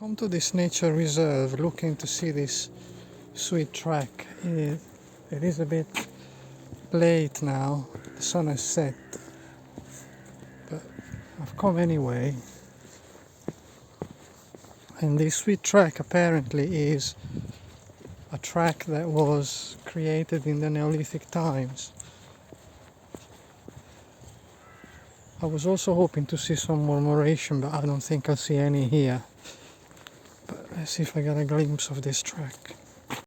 Come to this nature reserve looking to see this sweet track. It is a bit late now, the sun has set, but I've come anyway. And this sweet track apparently is a track that was created in the Neolithic times. I was also hoping to see some murmuration, but I don't think I'll see any here. But let's see if I get a glimpse of this track.